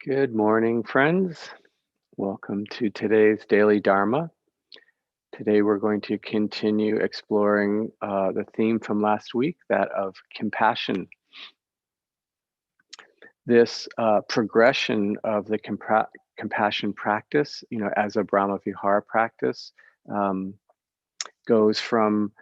Good morning, friends. Welcome to today's daily Dharma. Today, we're going to continue exploring the theme from last week, that of compassion. This progression of the compassion practice, as a Brahma Vihara practice, um, goes from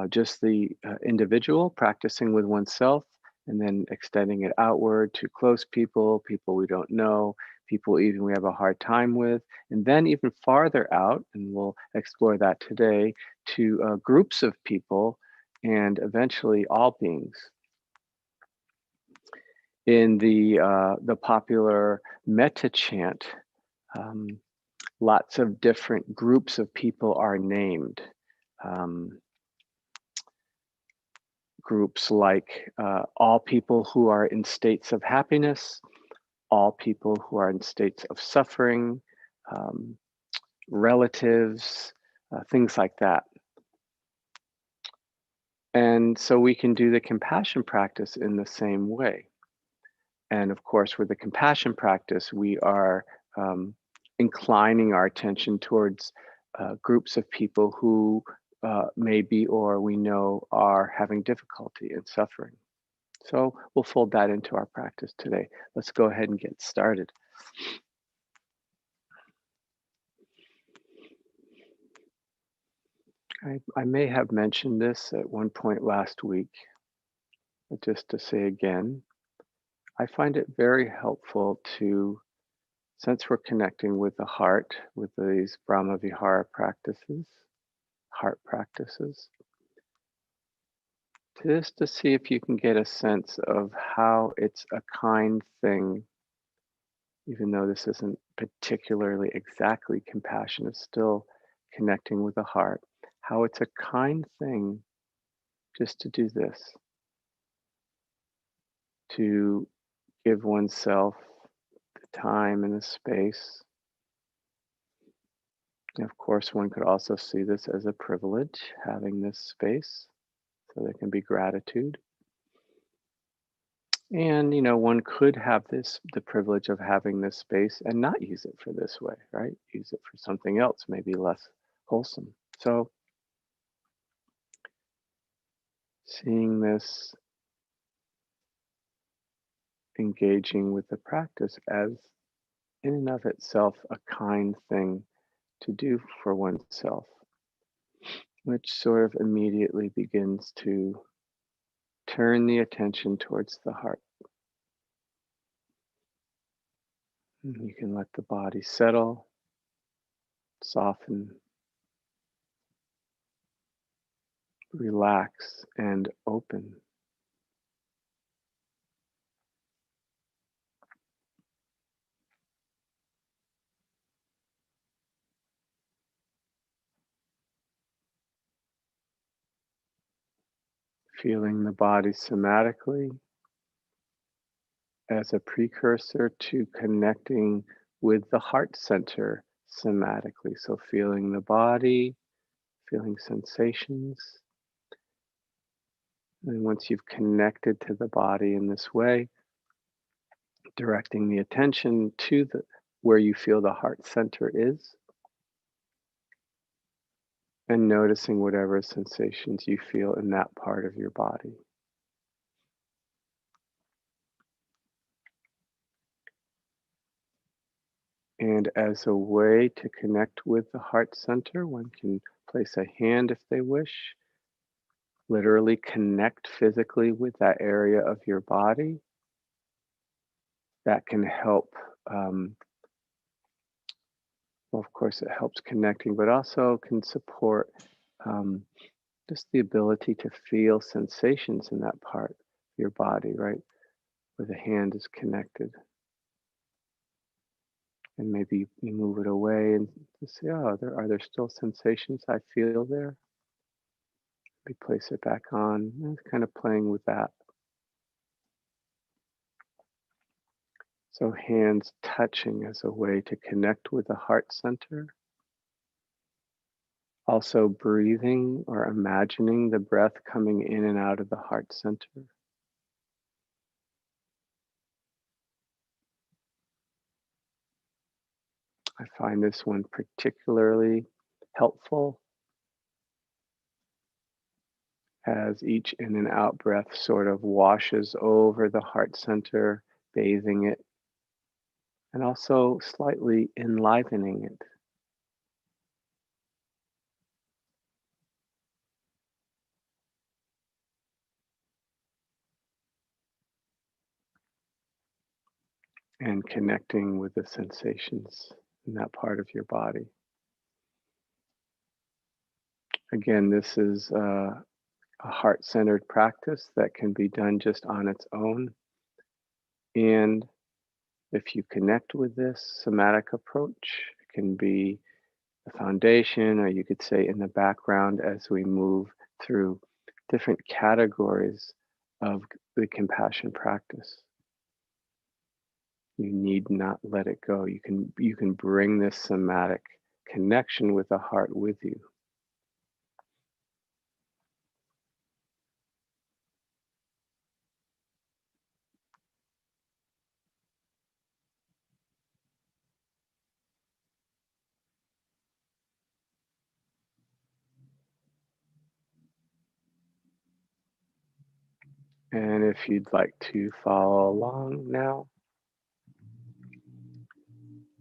just the individual practicing with oneself and then extending it outward to close people, people we don't know, people even we have a hard time with, and then even farther out, and we'll explore that today, to groups of people and eventually all beings. In the popular metta chant, um, lots of different groups of people are named. Um, Groups like all people who are in states of happiness, all people who are in states of suffering, um, relatives, things like that. And so we can do the compassion practice in the same way. And of course, with the compassion practice, we are inclining our attention towards groups of people who maybe or we know are having difficulty and suffering. So we'll fold that into our practice today. Let's go ahead and get started. I may have mentioned this at one point last week, but just to say again, I find it very helpful to, since we're connecting with the heart, with these Brahma Vihara practices, heart practices, just to see if you can get a sense of how it's a kind thing, even though this isn't particularly exactly compassion, it's still connecting with the heart, how it's a kind thing just to do this, to give oneself the time and the space. And of course, one could also see this as a privilege, having this space, so there can be gratitude. And one could have the privilege of having this space and not use it for this way, right? Use it for something else, maybe less wholesome. So seeing this, engaging with the practice as in and of itself a kind thing to do for oneself, which sort of immediately begins to turn the attention towards the heart. And you can let the body settle, soften, relax, and open. Feeling the body somatically as a precursor to connecting with the heart center somatically. So feeling the body, feeling sensations. And once you've connected to the body in this way, directing the attention to the where you feel the heart center is, and noticing whatever sensations you feel in that part of your body. And as a way to connect with the heart center, one can place a hand if they wish, literally connect physically with that area of your body. That can help. Well, of course, it helps connecting, but also can support um, just the ability to feel sensations in that part of your body, right? Where the hand is connected. And maybe you move it away and say, oh, are there still sensations I feel there? We place it back on, and kind of playing with that. So hands touching as a way to connect with the heart center. Also breathing or imagining the breath coming in and out of the heart center. I find this one particularly helpful as each in and out breath sort of washes over the heart center, bathing it, and also slightly enlivening it. And connecting with the sensations in that part of your body. Again, this is a heart centered practice that can be done just on its own. And if you connect with this somatic approach, it can be the foundation, or you could say in the background as we move through different categories of the compassion practice. You need not let it go. You can bring this somatic connection with the heart with you. And if you'd like to follow along now,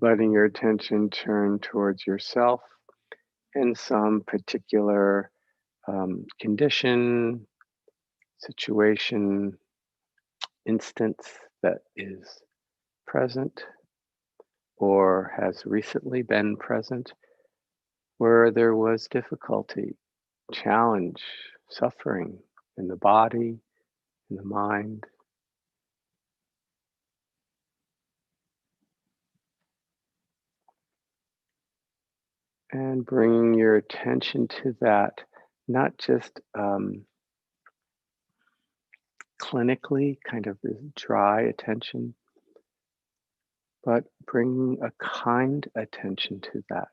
letting your attention turn towards yourself in some particular condition, situation, instance that is present or has recently been present where there was difficulty, challenge, suffering in the body, in the mind. And bringing your attention to that, not just clinically, kind of this dry attention, but bringing a kind attention to that.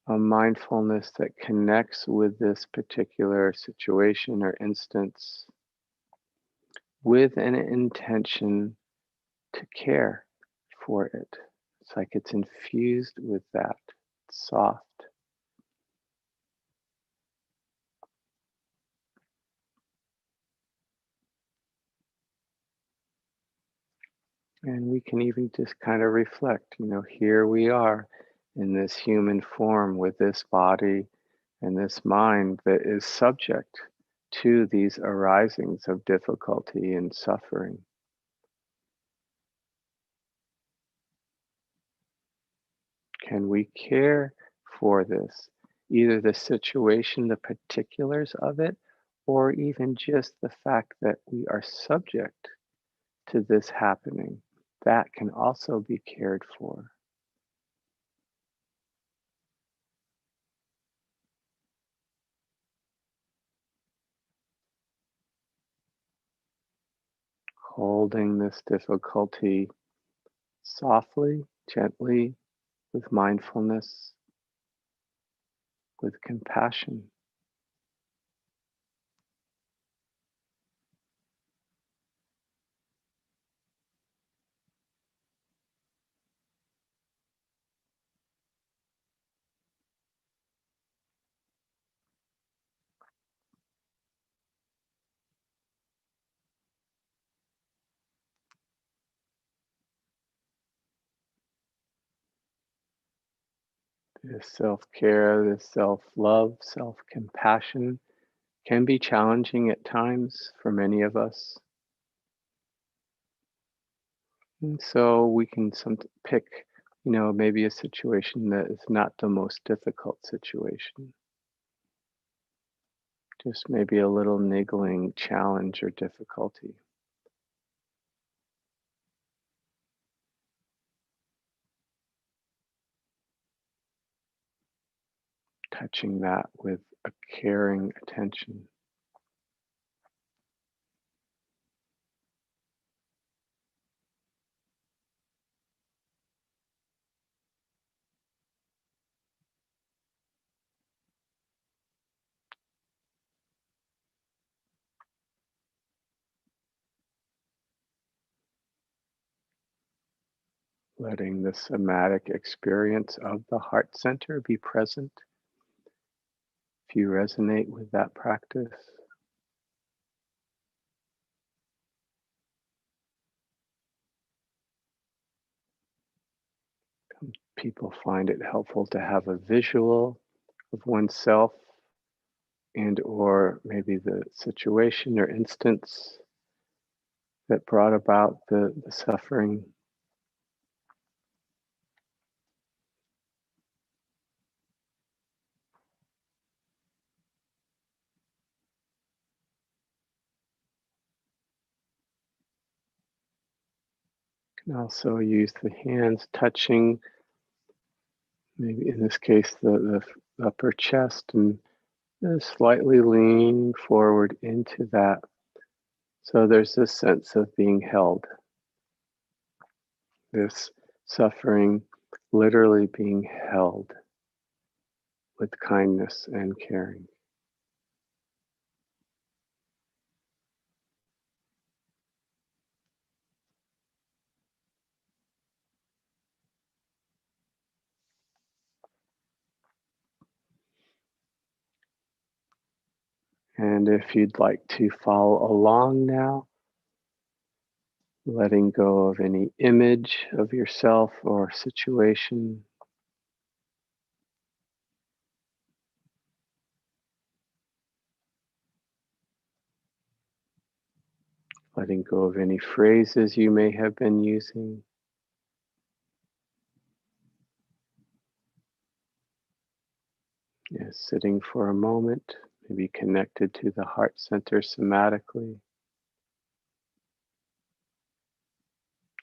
A mindfulness that connects with this particular situation or instance with an intention to care for it. It's like it's infused with that. It's soft. And we can even just kind of reflect, here we are in this human form with this body and this mind that is subject to these arisings of difficulty and suffering. Can we care for this? Either the situation, the particulars of it, or even just the fact that we are subject to this happening. That can also be cared for. Holding this difficulty softly, gently, with mindfulness, with compassion. This self care, this self love, self compassion can be challenging at times for many of us. And so we can pick, maybe a situation that is not the most difficult situation, just maybe a little niggling challenge or difficulty. Touching that with a caring attention. letting the somatic experience of the heart center be present. If you resonate with that practice, people find it helpful to have a visual of oneself and or maybe the situation or instance that brought about the suffering. You can also use the hands touching, maybe in this case, the upper chest, and slightly lean forward into that. So there's this sense of being held, this suffering literally being held with kindness and caring. And if you'd like to follow along now, letting go of any image of yourself or situation, letting go of any phrases you may have been using. Yes, sitting for a moment, maybe connected to the heart center somatically.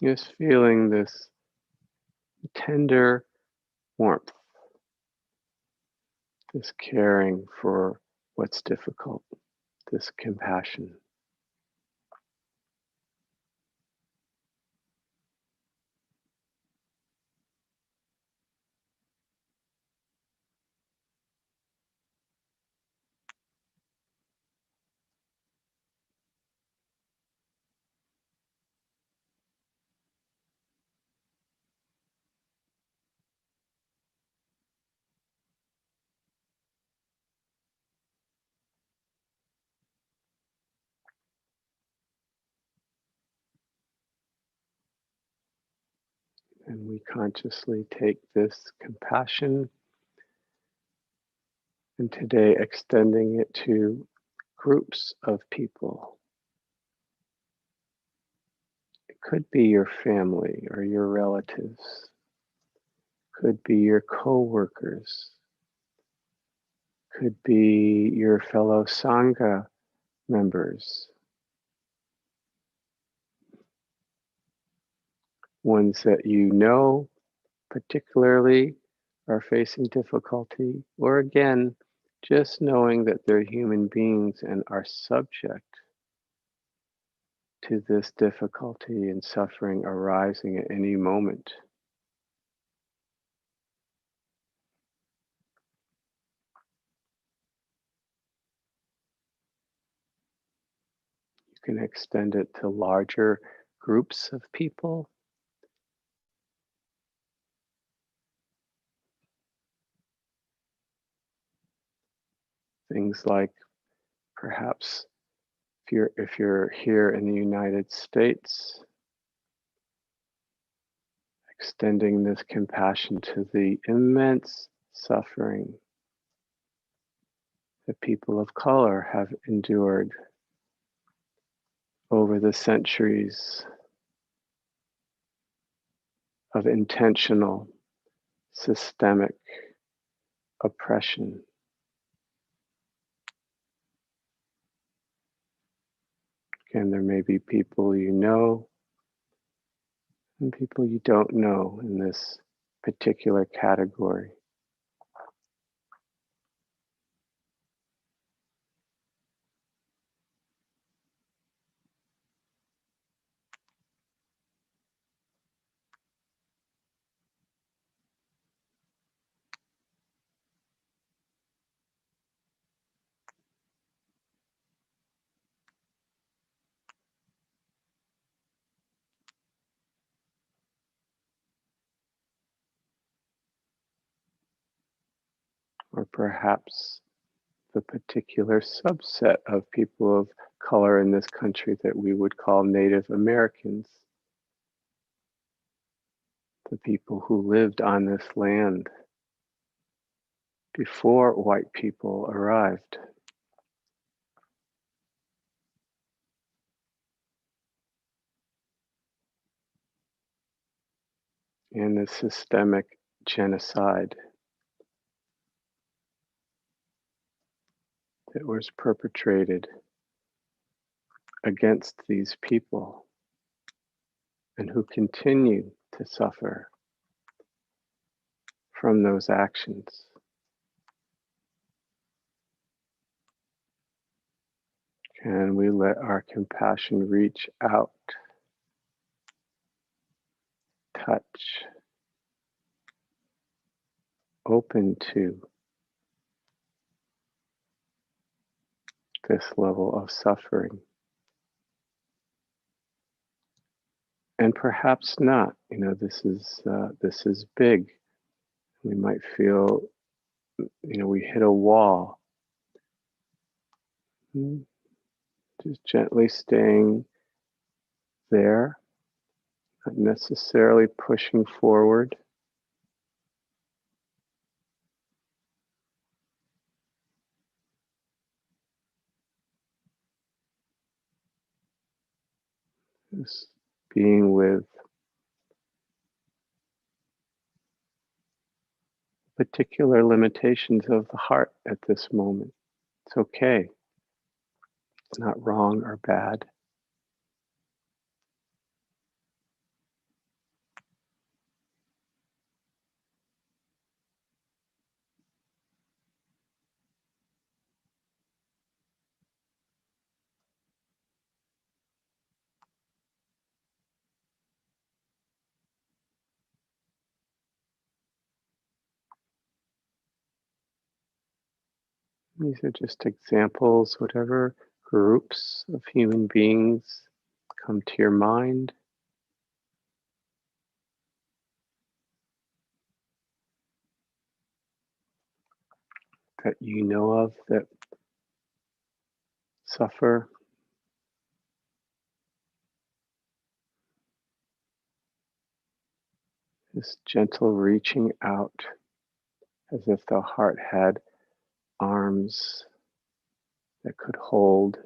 Just feeling this tender warmth, this caring for what's difficult, this compassion. And we consciously take this compassion and today extending it to groups of people. It could be your family or your relatives, could be your coworkers, could be your fellow Sangha members, ones that you know particularly are facing difficulty, or again, just knowing that they're human beings and are subject to this difficulty and suffering arising at any moment. You can extend it to larger groups of people. Things like perhaps if you're here in the United States, extending this compassion to the immense suffering that people of color have endured over the centuries of intentional, systemic oppression. Again, there may be people you know and people you don't know in this particular category. perhaps the particular subset of people of color in this country that we would call Native Americans, the people who lived on this land before white people arrived. And the systemic genocide that was perpetrated against these people and who continue to suffer from those actions. Can we let our compassion reach out, touch, open to this level of suffering? And perhaps not. This is big. We might feel, we hit a wall. Just gently staying there, not necessarily pushing forward. Just being with particular limitations of the heart at this moment. It's okay. It's not wrong or bad. These are just examples, whatever groups of human beings come to your mind. That you know of that suffer. This gentle reaching out as if the heart had arms that could hold.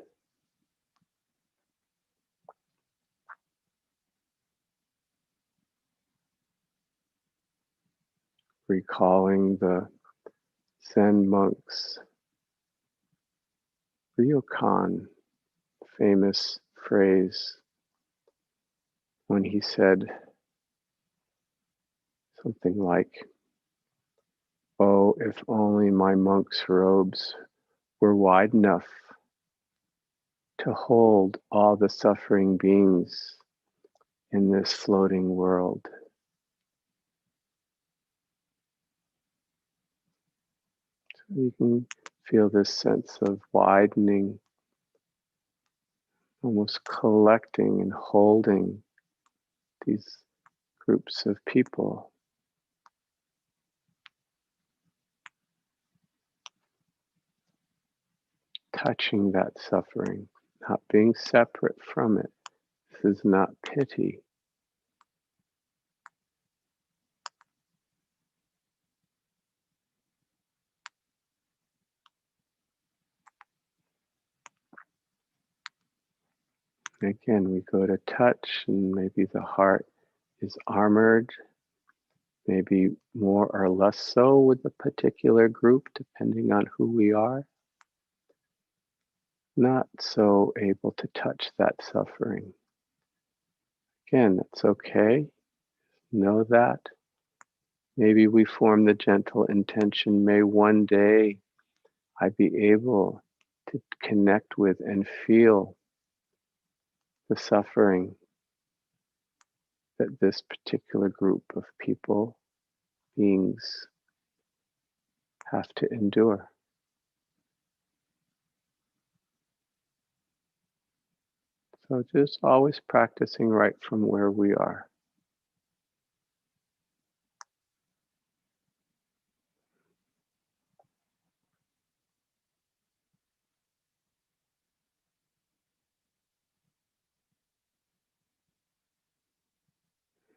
Recalling the Zen monk's ryokan famous phrase when he said something like, "Oh, if only my monk's robes were wide enough to hold all the suffering beings in this floating world." So you can feel this sense of widening, almost collecting and holding these groups of people. Touching that suffering, not being separate from it. This is not pity. Again, we go to touch, and maybe the heart is armored, maybe more or less so with a particular group, depending on who we are. Not so able to touch that suffering. Again, that's okay. Know that. Maybe we form the gentle intention, may one day I be able to connect with and feel the suffering that this particular group of people, beings, have to endure. So just always practicing right from where we are.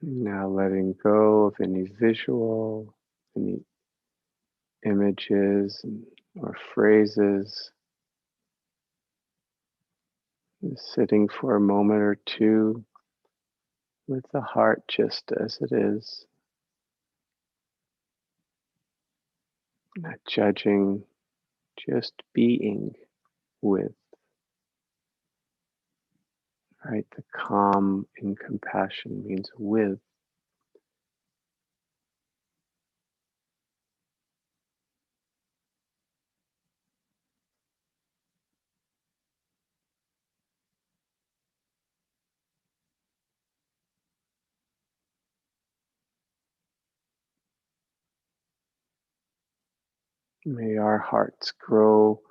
Now letting go of any visual, any images or phrases. Sitting for a moment or two with the heart just as it is, not judging, just being with, right? The calm in compassion means with. May our hearts grow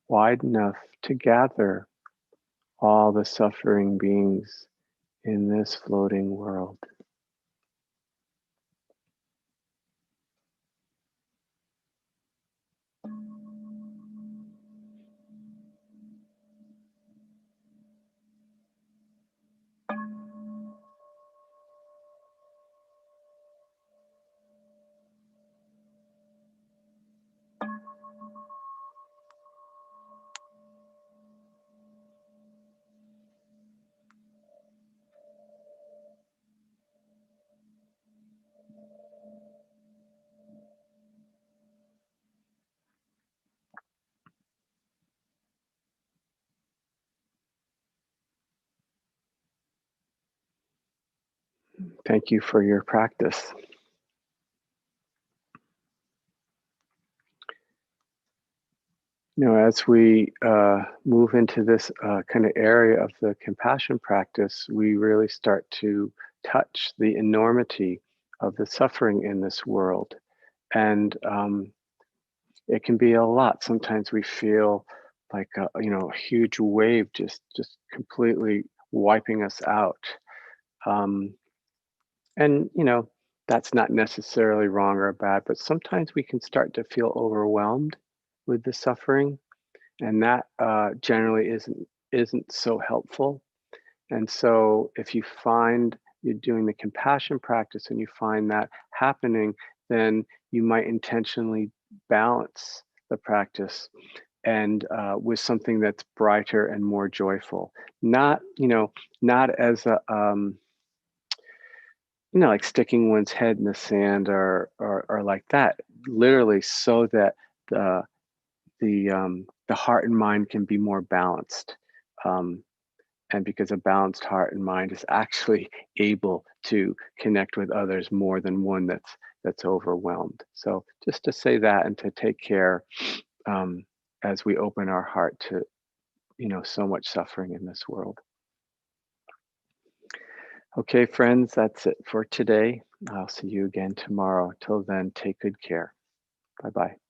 wide enough to gather all the suffering beings in this floating world. Thank you for your practice. As we move into this kind of area of the compassion practice, we really start to touch the enormity of the suffering in this world. And it can be a lot. Sometimes we feel like a huge wave just completely wiping us out. Um, and that's not necessarily wrong or bad, but sometimes we can start to feel overwhelmed with the suffering, and that generally isn't so helpful. And so if you find you're doing the compassion practice and you find that happening, then you might intentionally balance the practice and with something that's brighter and more joyful. Not as a like sticking one's head in the sand or like that. Literally, so that the the heart and mind can be more balanced. Um, and because a balanced heart and mind is actually able to connect with others more than one that's overwhelmed. So just to say that and to take care um, as we open our heart to so much suffering in this world. Okay, friends, that's it for today. I'll see you again tomorrow. Till then, take good care. Bye bye.